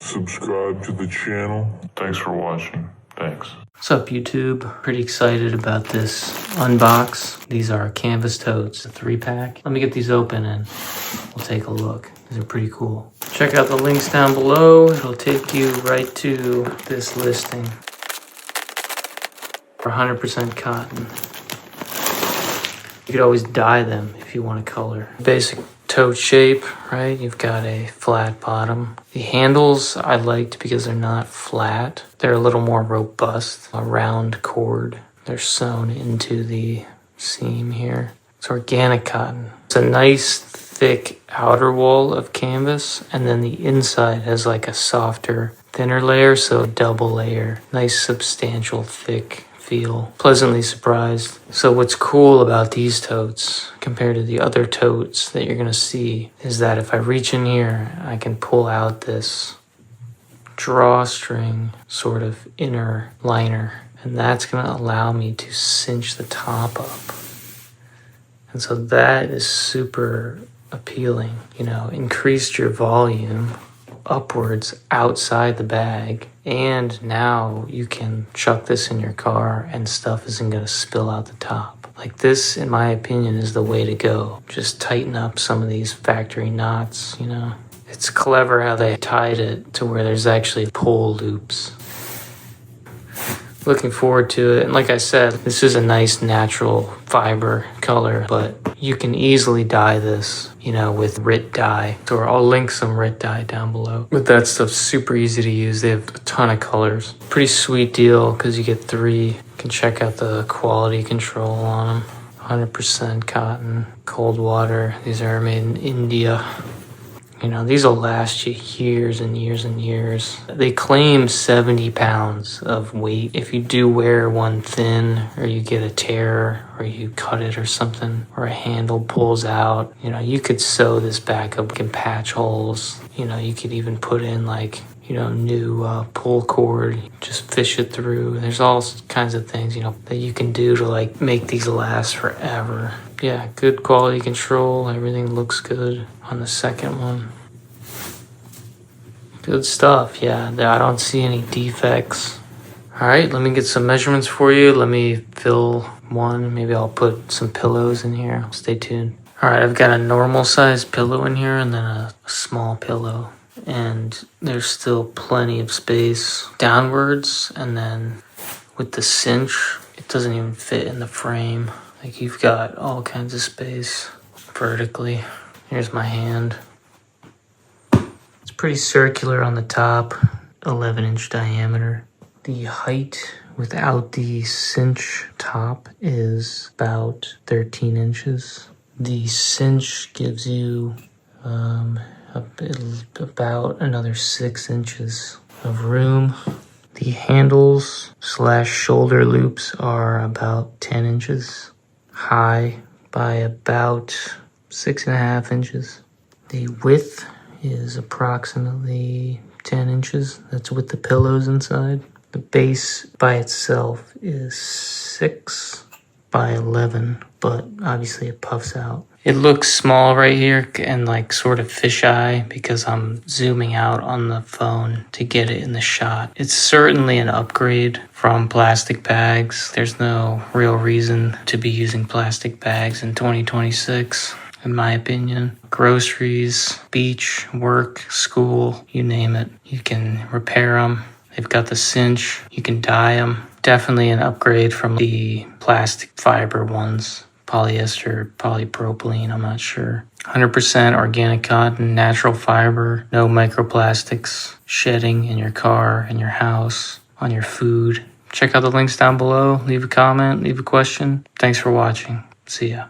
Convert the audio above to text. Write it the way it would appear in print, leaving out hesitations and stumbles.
Subscribe to the channel. Thanks for watching. Thanks. What's up, YouTube? Pretty excited about this unbox. These are canvas totes, a 3-pack. Let me get these open and we'll take a look. These are pretty cool. Check out the links down below. It'll take you right to this listing. For 100% cotton. You could always dye them if you want a color. Basic tote shape, right? You've got a flat bottom. The handles I liked because they're not flat. They're a little more robust. A round cord. They're sewn into the seam here. It's organic cotton. It's a nice thick outer wall of canvas, and then the inside has like a softer, thinner layer, so double layer. Nice, substantial, thick feel. Pleasantly surprised. So what's cool about these totes compared to the other totes that you're gonna see is that if I reach in here, I can pull out this drawstring sort of inner liner, and that's gonna allow me to cinch the top up. And so that is super appealing. You know, increased your volume upwards outside the bag, and now you can chuck this in your car and stuff isn't going to spill out the top. Like, this, in my opinion, is the way to go. Just tighten up some of these factory knots, you know. It's clever how they tied it to where there's actually pull loops. Looking forward to it. And like I said, this is a nice natural fiber color, but you can easily dye this, you know, with RIT dye. So I'll link some RIT dye down below. But that stuff's super easy to use. They have a ton of colors. Pretty sweet deal because you get 3. You can check out the quality control on them. 100% cotton, cold water. These are made in India. You know, these will last you years and years and years. They claim 70 pounds of weight. If you do wear one thin, or you get a tear, or you cut it or something, or a handle pulls out, you know, you could sew this back up. You can patch holes. You know, you could even put in like, you know, new pull cord, just fish it through. There's all kinds of things, you know, that you can do to like make these last forever. Yeah, good quality control. Everything looks good on the second one. Good stuff. Yeah, I don't see any defects. All right, let me get some measurements for you. Let me fill one. Maybe I'll put some pillows in here. Stay tuned. All right, I've got a normal size pillow in here and then a small pillow. And there's still plenty of space downwards. And then with the cinch, it doesn't even fit in the frame. Like, you've got all kinds of space vertically. Here's my hand. It's pretty circular on the top, 11-inch diameter. The height without the cinch top is about 13 inches. The cinch gives you about another 6 inches of room. The handles / shoulder loops are about 10 inches high by about 6.5 inches. The width is approximately 10 inches. That's with the pillows inside. The base by itself is 6 by 11, but obviously it puffs out. It looks small right here and like sort of fisheye because I'm zooming out on the phone to get it in the shot. It's certainly an upgrade from plastic bags. There's no real reason to be using plastic bags in 2026, in my opinion. Groceries, beach, work, school, you name it. You can repair them. They've got the cinch. You can dye them. Definitely an upgrade from the plastic fiber ones. Polyester, polypropylene, I'm not sure. 100% organic cotton, natural fiber, no microplastics, shedding in your car, in your house, on your food. Check out the links down below. Leave a comment, leave a question. Thanks for watching. See ya.